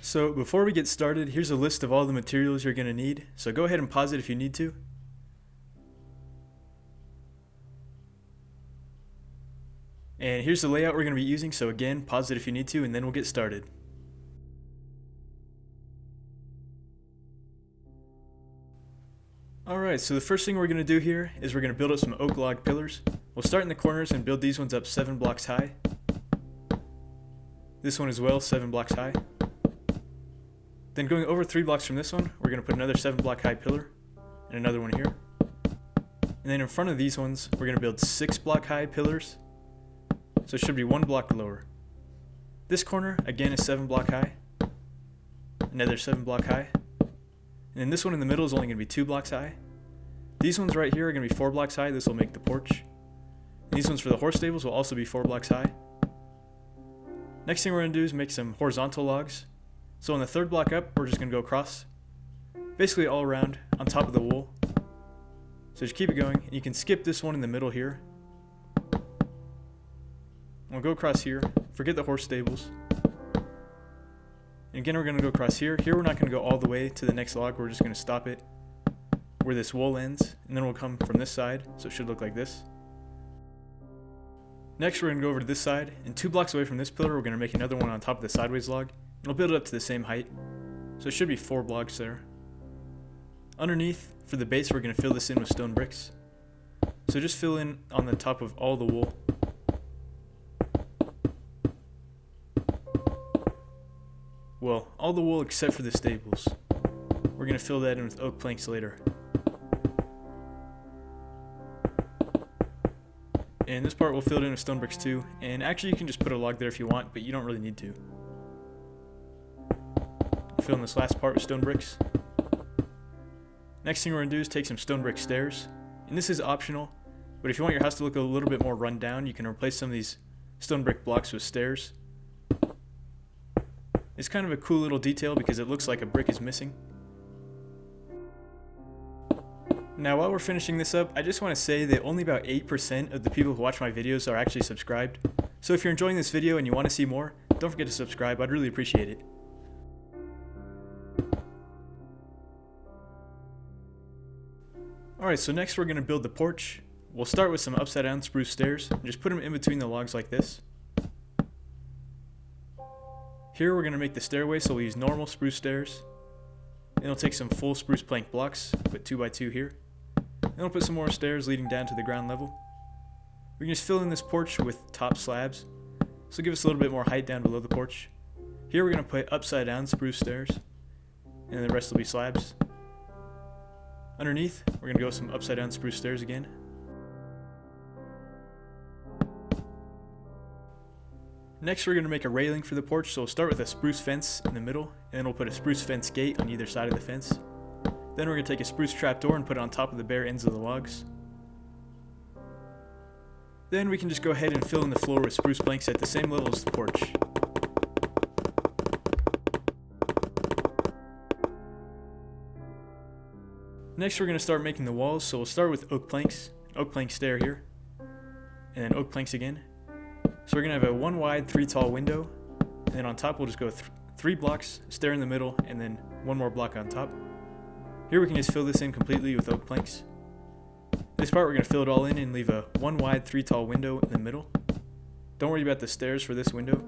So before we get started, here's a list of all the materials you're going to need, so go ahead and pause it if you need to. And here's the layout we're going to be using, so again, pause it if you need to, and then we'll get started. Alright, so the first thing we're going to do here is we're going to build up some oak log pillars. We'll start in the corners and build these ones up 7 blocks high. This one as well, 7 blocks high. Then going over 3 blocks from this one, we're going to put another 7 block high pillar, and another one here. And then in front of these ones, we're going to build 6 block high pillars, so it should be 1 block lower. This corner, again, is 7 block high, another 7 block high. And then this one in the middle is only going to be 2 blocks high. These ones right here are going to be 4 blocks high, this will make the porch. And these ones for the horse stables will also be 4 blocks high. Next thing we're going to do is make some horizontal logs. So on the 3rd block up, we're just going to go across, basically all around, on top of the wool. So just keep it going, and you can skip this one in the middle here. We'll go across here, forget the horse stables. And again, we're going to go across here. Here we're not going to go all the way to the next log, we're just going to stop it where this wool ends, and then we'll come from this side, so it should look like this. Next, we're going to go over to this side, and 2 blocks away from this pillar, we're going to make another one on top of the sideways log. We'll build it up to the same height, so it should be 4 blocks there. Underneath, for the base, we're going to fill this in with stone bricks. So just fill in on the top of all the wool. Well, all the wool except for the stables. We're going to fill that in with oak planks later. And this part we'll fill it in with stone bricks too, and actually you can just put a log there if you want, but you don't really need to. Fill in this last part with stone bricks. Next thing we're going to do is take some stone brick stairs, and this is optional, but if you want your house to look a little bit more run down, you can replace some of these stone brick blocks with stairs. It's kind of a cool little detail because it looks like a brick is missing. Now while we're finishing this up, I just want to say that only about 8% of the people who watch my videos are actually subscribed. So if you're enjoying this video and you want to see more, don't forget to subscribe, I'd really appreciate it. Alright, so next we're going to build the porch. We'll start with some upside down spruce stairs, and just put them in between the logs like this. Here we're going to make the stairway, so we'll use normal spruce stairs. And we'll take some full spruce plank blocks, put 2 by 2 here. And we'll put some more stairs leading down to the ground level. We can just fill in this porch with top slabs, so give us a little bit more height down below the porch. Here we're going to put upside down spruce stairs, and the rest will be slabs. Underneath, we're going to go with some upside down spruce stairs again. Next we're going to make a railing for the porch, so we'll start with a spruce fence in the middle, and then we'll put a spruce fence gate on either side of the fence. Then we're going to take a spruce trapdoor and put it on top of the bare ends of the logs. Then we can just go ahead and fill in the floor with spruce planks at the same level as the porch. Next we're going to start making the walls, so we'll start with oak planks, oak plank stair here, and then oak planks again. So we're going to have a 1 wide, 3 tall window, and then on top we'll just go 3 blocks, stair in the middle, and then 1 more block on top. Here we can just fill this in completely with oak planks. This part we're going to fill it all in and leave a 1 wide, 3 tall window in the middle. Don't worry about the stairs for this window.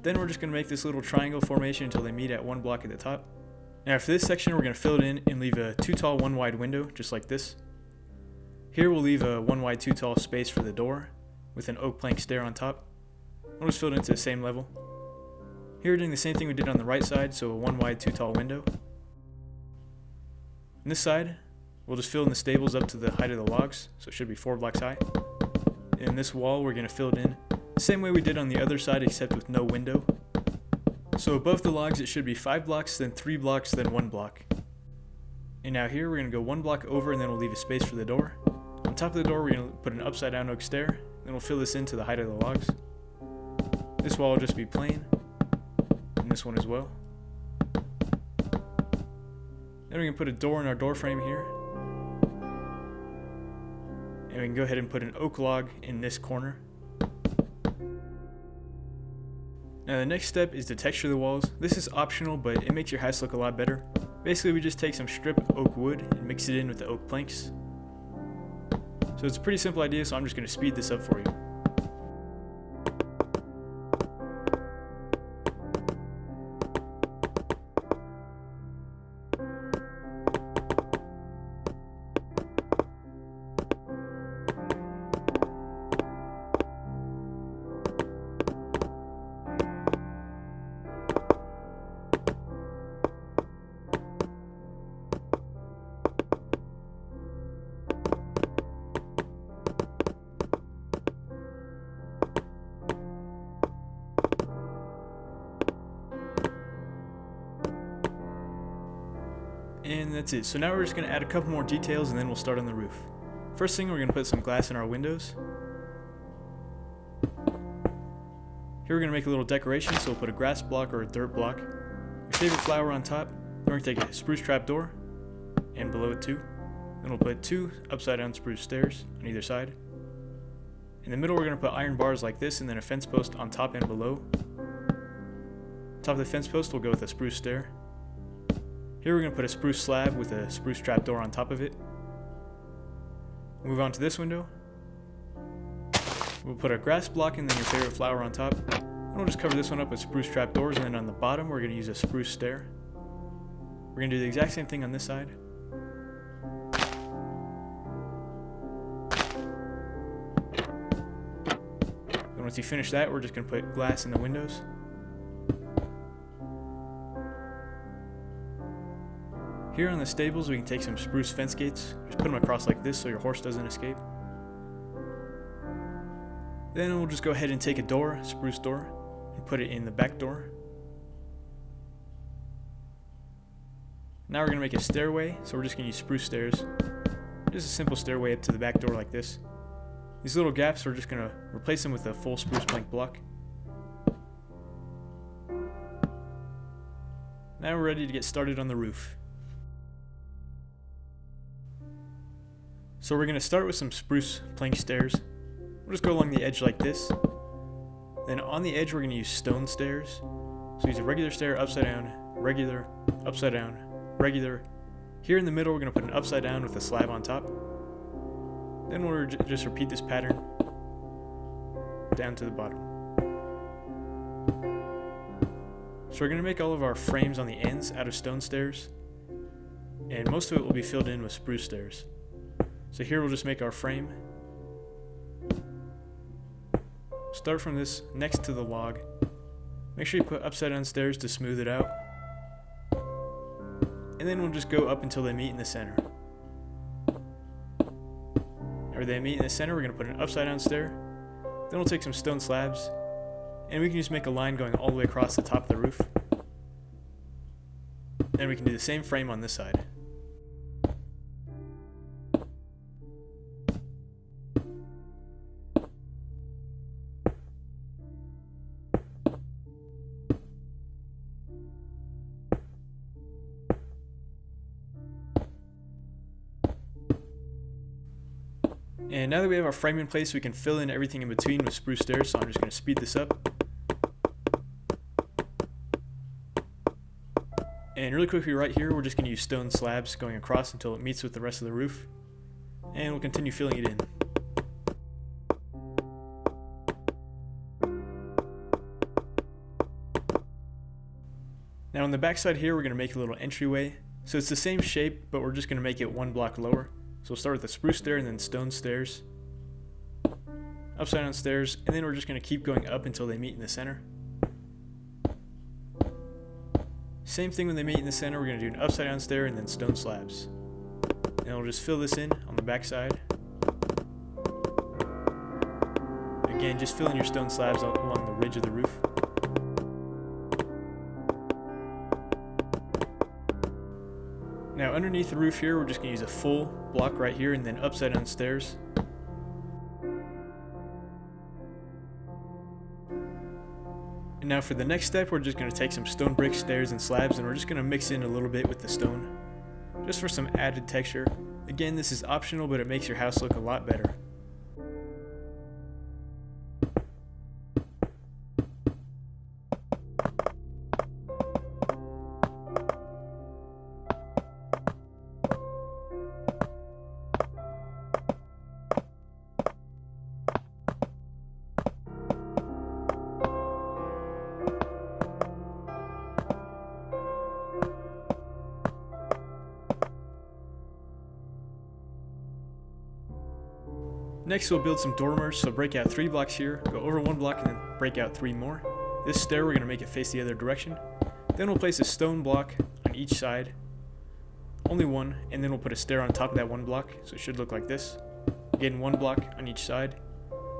Then we're just going to make this little triangle formation until they meet at 1 block at the top. Now for this section we're going to fill it in and leave a 2 tall, 1 wide window, just like this. Here we'll leave a 1 wide, 2 tall space for the door, with an oak plank stair on top. We'll just fill it into the same level. Here we're doing the same thing we did on the right side, so a 1 wide, 2 tall window. On this side, we'll just fill in the stables up to the height of the logs, so it should be 4 blocks high. And this wall we're going to fill it in the same way we did on the other side, except with no window. So above the logs it should be 5 blocks, then 3 blocks, then 1 block. And now here we're going to go 1 block over, and then we'll leave a space for the door. On top of the door we're going to put an upside down oak stair, then we'll fill this in to the height of the logs. This wall will just be plain, and this one as well. Then we can put a door in our door frame here. And we can go ahead and put an oak log in this corner. Now the next step is to texture the walls. This is optional, but it makes your house look a lot better. Basically, we just take some stripped oak wood and mix it in with the oak planks. So it's a pretty simple idea, so I'm just going to speed this up for you. And that's it. So now we're just going to add a couple more details and then we'll start on the roof. First thing, we're going to put some glass in our windows. Here we're going to make a little decoration, so we'll put a grass block or a dirt block. Your favorite flower on top. Then we're going to take a spruce trap door, and below it too. Then we'll put 2 upside down spruce stairs on either side. In the middle we're going to put iron bars like this, and then a fence post on top and below. Top of the fence post we'll go with a spruce stair. Here we're going to put a spruce slab with a spruce trap door on top of it. Move on to this window. We'll put a grass block and then your favorite flower on top. And we'll just cover this one up with spruce trap doors, and then on the bottom we're going to use a spruce stair. We're going to do the exact same thing on this side. Then once you finish that, we're just going to put glass in the windows. Here on the stables, we can take some spruce fence gates, just put them across like this so your horse doesn't escape. Then we'll just go ahead and take a door, spruce door, and put it in the back door. Now we're going to make a stairway, so we're just going to use spruce stairs. Just a simple stairway up to the back door like this. These little gaps, we're just going to replace them with a full spruce plank block. Now we're ready to get started on the roof. So we're going to start with some spruce plank stairs. We'll just go along the edge like this. Then on the edge we're going to use stone stairs. So use a regular stair, upside down, regular, upside down, regular. Here in the middle we're going to put an upside down with a slab on top. Then we'll just repeat this pattern down to the bottom. So we're going to make all of our frames on the ends out of stone stairs. And most of it will be filled in with spruce stairs. So here we'll just make our frame. Start from this next to the log. Make sure you put upside down stairs to smooth it out. And then we'll just go up until they meet in the center. Or they meet in the center, we're going to put an upside down stair. Then we'll take some stone slabs. And we can just make a line going all the way across the top of the roof. Then we can do the same frame on this side. And now that we have our frame in place, we can fill in everything in between with spruce stairs, so I'm just going to speed this up. And really quickly right here, we're just going to use stone slabs going across until it meets with the rest of the roof. And we'll continue filling it in. Now on the back side here, we're going to make a little entryway. So it's the same shape, but we're just going to make it 1 block lower. So we'll start with a spruce stair and then stone stairs, upside down stairs, and then we're just going to keep going up until they meet in the center. Same thing when they meet in the center, we're going to do an upside down stair and then stone slabs. And we'll just fill this in on the back side. Again, just fill in your stone slabs along the ridge of the roof. Now underneath the roof here, we're just going to use a full block right here and then upside down stairs. And now for the next step, we're just going to take some stone brick stairs and slabs, and we're just going to mix in a little bit with the stone, just for some added texture. Again, this is optional, but it makes your house look a lot better. Next we'll build some dormers, so break out 3 blocks here, go over 1 block and then break out 3 more. This stair we're going to make it face the other direction. Then we'll place a stone block on each side, only one, and then we'll put a stair on top of that 1 block, so it should look like this. Again, 1 block on each side,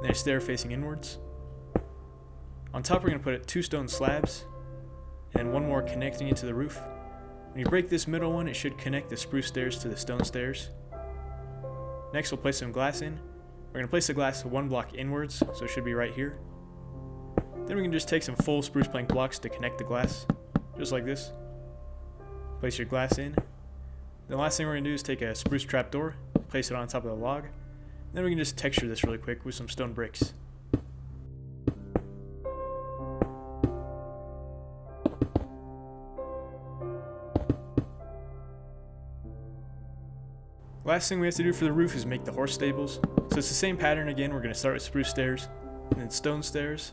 then a stair facing inwards. On top we're going to put 2 stone slabs, and then 1 more connecting it to the roof. When you break this middle one, it should connect the spruce stairs to the stone stairs. Next we'll place some glass in. We're going to place the glass 1 block inwards, so it should be right here. Then we can just take some full spruce plank blocks to connect the glass, just like this. Place your glass in. The last thing we're going to do is take a spruce trapdoor, place it on top of the log. Then we can just texture this really quick with some stone bricks. Last thing we have to do for the roof is make the horse stables. So it's the same pattern again. We're going to start with spruce stairs and then stone stairs.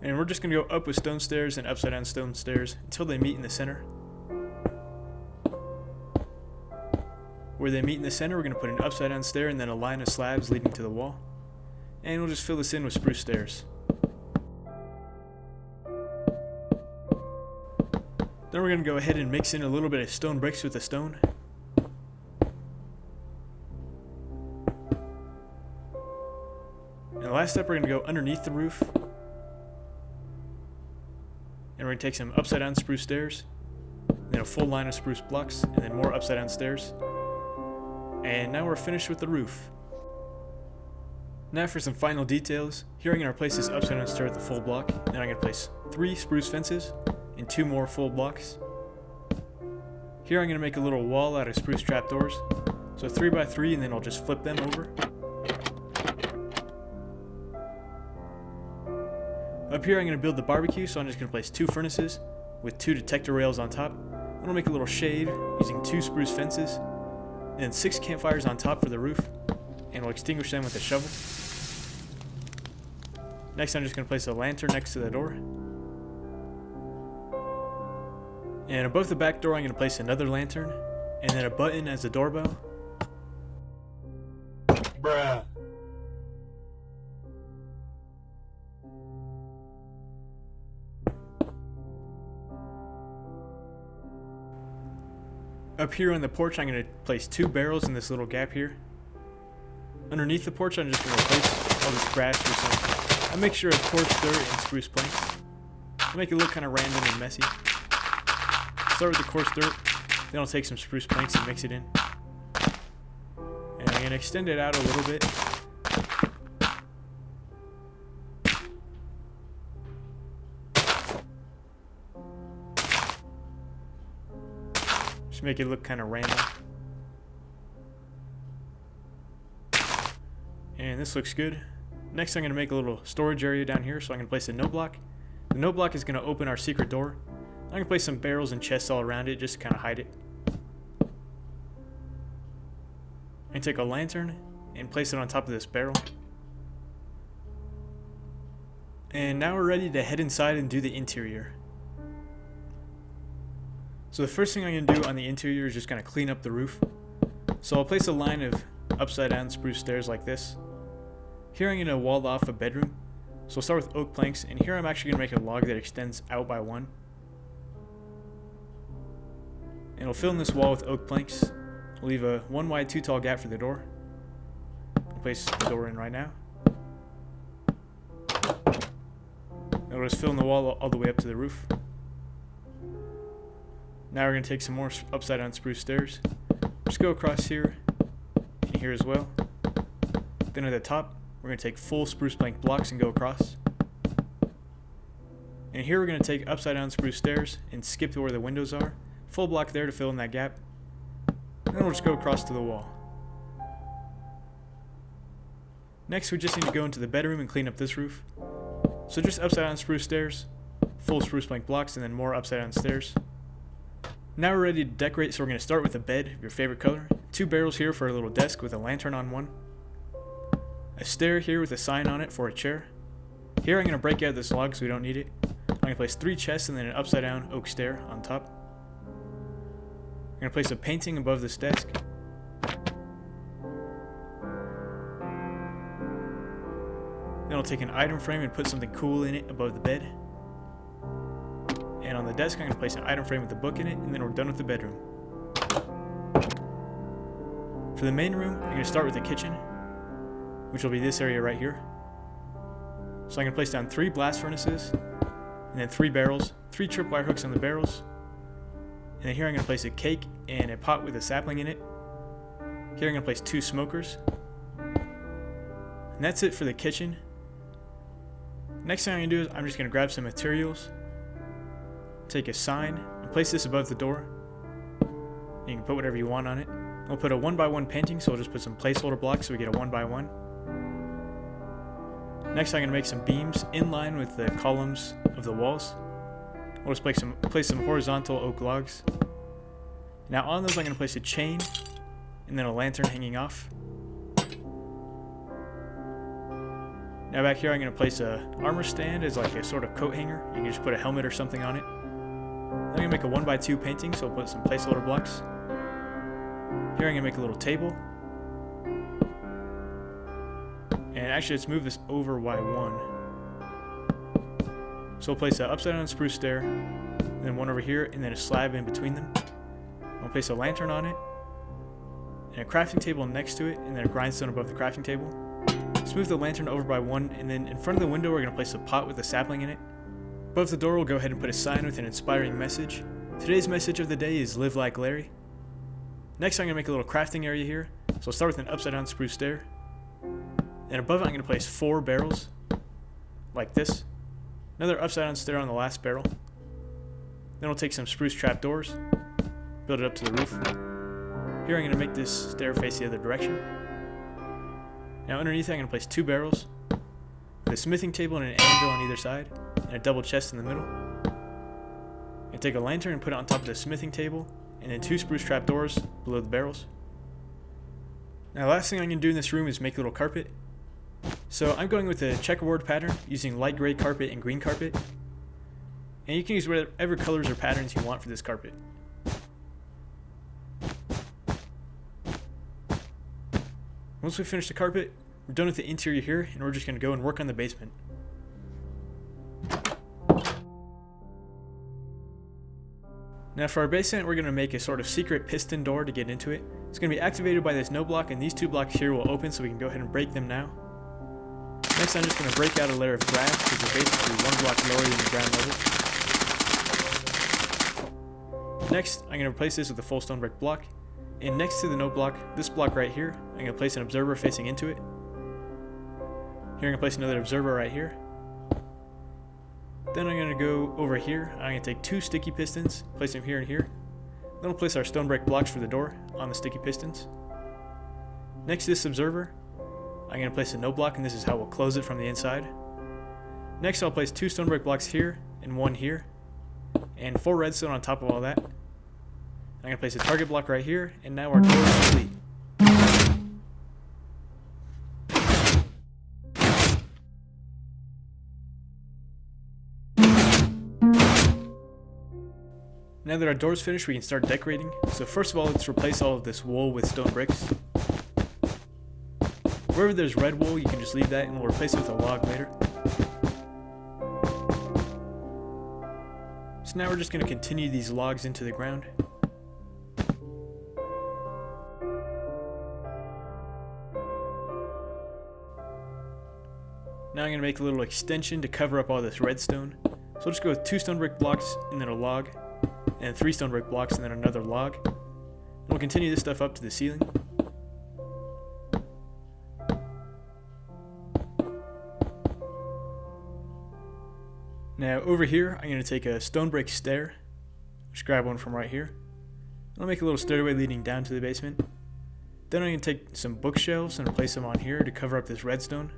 And we're just going to go up with stone stairs and upside down stone stairs until they meet in the center. Where they meet in the center, we're going to put an upside down stair and then a line of slabs leading to the wall. And we'll just fill this in with spruce stairs. Then we're going to go ahead and mix in a little bit of stone bricks with the stone. And the last step, we're going to go underneath the roof. And we're going to take some upside down spruce stairs, then a full line of spruce blocks, and then more upside down stairs. And now we're finished with the roof. Now for some final details. Here I'm going to place this upside down stair with the full block. Then I'm going to place 3 spruce fences and 2 more full blocks. Here I'm going to make a little wall out of spruce trapdoors. So 3 by 3, and then I'll just flip them over. Up here I'm going to build the barbecue, so I'm just going to place 2 furnaces with 2 detector rails on top. I'm going to make a little shade using 2 spruce fences, and then 6 campfires on top for the roof, and we'll extinguish them with a shovel. Next I'm just going to place a lantern next to the door. And above the back door I'm going to place another lantern, and then a button as the doorbell. Bruh. Up here on the porch, I'm going to place 2 barrels in this little gap here. Underneath the porch, I'm just going to place all this grass with some, I make sure it's coarse dirt and spruce planks. To make it look kind of random and messy. Start with the coarse dirt, then I'll take some spruce planks and mix it in. And I'm going to extend it out a little bit. Make it look kind of random. And this looks good. Next I'm going to make a little storage area down here, so I'm going to place a note block. The note block is going to open our secret door. I'm going to place some barrels and chests all around it just to kind of hide it. I take a lantern and place it on top of this barrel. And now we're ready to head inside and do the interior. So the first thing I'm going to do on the interior is just going to clean up the roof. So I'll place a line of upside down spruce stairs like this. Here I'm going to wall off a bedroom. So I'll start with oak planks, and here I'm actually going to make a log that extends out by 1. And I'll fill in this wall with oak planks. I'll leave a 1 wide 2 tall gap for the door. I'll place the door in right now. And I'll just fill in the wall all the way up to the roof. Now we're going to take some more upside down spruce stairs. Just go across here and here as well. Then at the top, we're going to take full spruce plank blocks and go across. And here we're going to take upside down spruce stairs and skip to where the windows are. Full block there to fill in that gap. And then we'll just go across to the wall. Next we just need to go into the bedroom and clean up this roof. So just upside down spruce stairs, full spruce plank blocks, and then more upside down stairs. Now we're ready to decorate, so we're going to start with a bed of your favorite color. 2 barrels here for a little desk with a lantern on one. A stair here with a sign on it for a chair. Here I'm going to break out this log because we don't need it. I'm going to place 3 chests and then an upside down oak stair on top. I'm going to place a painting above this desk. Then I'll take an item frame and put something cool in it above the bed. And on the desk, I'm going to place an item frame with a book in it, and then we're done with the bedroom. For the main room, I'm going to start with the kitchen, which will be this area right here. So I'm going to place down 3 blast furnaces, and then 3 barrels, 3 tripwire hooks on the barrels. And then here I'm going to place a cake and a pot with a sapling in it. Here I'm going to place 2 smokers. And that's it for the kitchen. Next thing I'm going to do is I'm just going to grab some materials, take a sign, and place this above the door. And you can put whatever you want on it. I'll put a 1x1 painting, so I'll just put some placeholder blocks so we get a 1x1. Next I'm going to make some beams in line with the columns of the walls. We'll just place some horizontal oak logs. Now on those I'm going to place a chain and then a lantern hanging off. Now back here I'm going to place a armor stand as like a sort of coat hanger. You can just put a helmet or something on it. I'm going to make a 1x2 painting, so I'll put some placeholder blocks. Here I'm going to make a little table. And actually let's move this over Y1. So we'll place an upside down spruce stair, and then one over here, and then a slab in between them. I'll place a lantern on it, and a crafting table next to it, and then a grindstone above the crafting table. Let's move the lantern over by 1, and then in front of the window we're going to place a pot with a sapling in it. Above the door we'll go ahead and put a sign with an inspiring message. Today's message of the day is live like Larry. Next I'm going to make a little crafting area here. So I'll start with an upside down spruce stair. And above it I'm going to place 4 barrels, like this. Another upside down stair on the last barrel. Then we'll take some spruce trapdoors, build it up to the roof. Here I'm going to make this stair face the other direction. Now underneath I'm going to place 2 barrels, with a smithing table and an anvil on either side, and a double chest in the middle. And take a lantern and put it on top of the smithing table, and then 2 spruce trapdoors below the barrels. Now the last thing I'm going to do in this room is make a little carpet. So I'm going with a checkerboard pattern using light gray carpet and green carpet. And you can use whatever colors or patterns you want for this carpet. Once we finish the carpet, we're done with the interior here, and we're just going to go and work on the basement. Now for our basement, we're going to make a sort of secret piston door to get into it. It's going to be activated by this no block, and these 2 blocks here will open, so we can go ahead and break them now. Next I'm just going to break out a layer of grass, which is basically 1 block lower than the ground level. Next, I'm going to replace this with a full stone brick block. And next to the no block, this block right here, I'm going to place an observer facing into it. Here I'm going to place another observer right here. Then I'm going to go over here. I'm going to take 2 sticky pistons, place them here and here. Then we'll place our stone brick blocks for the door on the sticky pistons. Next to this observer, I'm going to place a no block, and this is how we'll close it from the inside. Next I'll place 2 stone brick blocks here and 1 here, and 4 redstone on top of all that. I'm going to place a target block right here, and now our door is complete. Now that our door's finished, we can start decorating. So first of all, let's replace all of this wool with stone bricks. Wherever there's red wool, you can just leave that and we'll replace it with a log later. So now we're just going to continue these logs into the ground. Now I'm going to make a little extension to cover up all this redstone. So I'll just go with 2 stone brick blocks and then a log, and 3 stone brick blocks and then another log. And we'll continue this stuff up to the ceiling. Now over here, I'm going to take a stone brick stair. Just grab one from right here. I'll make a little stairway leading down to the basement. Then I'm going to take some bookshelves and place them on here to cover up this redstone.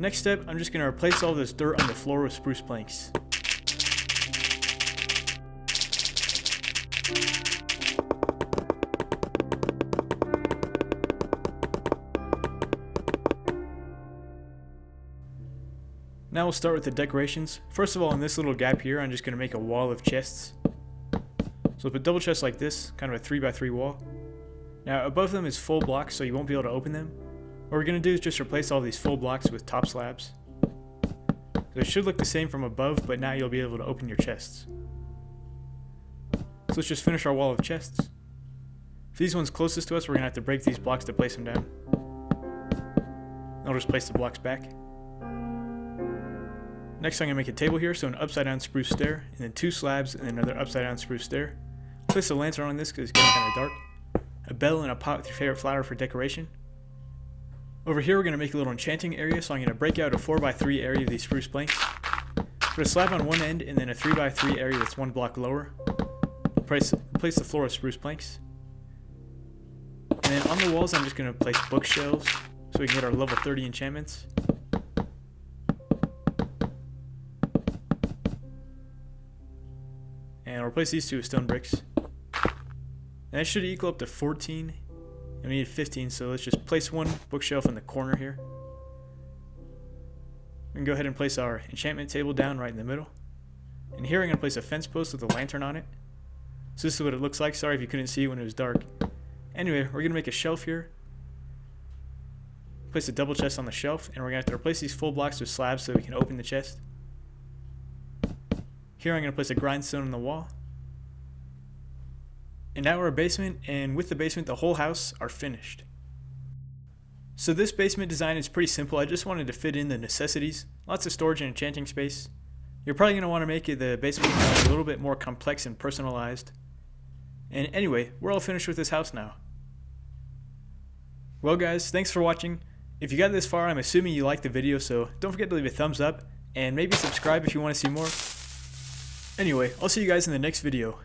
Next step, I'm just going to replace all this dirt on the floor with spruce planks. Now we'll start with the decorations. First of all, in this little gap here, I'm just going to make a wall of chests. So I'll put double chests like this, kind of a 3x3 wall. Now above them is full blocks, so you won't be able to open them. What we're going to do is just replace all these full blocks with top slabs. So it should look the same from above, but now you'll be able to open your chests. So let's just finish our wall of chests. For these ones closest to us, we're going to have to break these blocks to place them down. I'll just place the blocks back. Next I'm going to make a table here, so an upside down spruce stair, and then 2 slabs, and then another upside down spruce stair. Place a lantern on this because it's getting kind of dark. A bell and a pot with your favorite flower for decoration. Over here we're going to make a little enchanting area, so I'm going to break out a 4x3 area of these spruce planks. Put a slab on one end and then a 3x3 area that's 1 block lower. Place the floor of spruce planks. And then on the walls I'm just going to place bookshelves so we can get our level 30 enchantments. And I'll replace these 2 with stone bricks. And that should equal up to 14. And we need 15, so let's just place 1 bookshelf in the corner here. We can go ahead and place our enchantment table down right in the middle. And here I'm going to place a fence post with a lantern on it. So this is what it looks like. Sorry if you couldn't see when it was dark. Anyway, we're going to make a shelf here. Place a double chest on the shelf, and we're going to have to replace these full blocks with slabs so we can open the chest. Here I'm going to place a grindstone on the wall. And now our basement, and with the basement the whole house are finished. So this basement design is pretty simple. I just wanted to fit in the necessities. Lots of storage and enchanting space. You're probably going to want to make the basement a little bit more complex and personalized. And anyway, we're all finished with this house now. Well guys, thanks for watching. If you got this far, I'm assuming you liked the video, so don't forget to leave a thumbs up, and maybe subscribe if you want to see more. Anyway, I'll see you guys in the next video.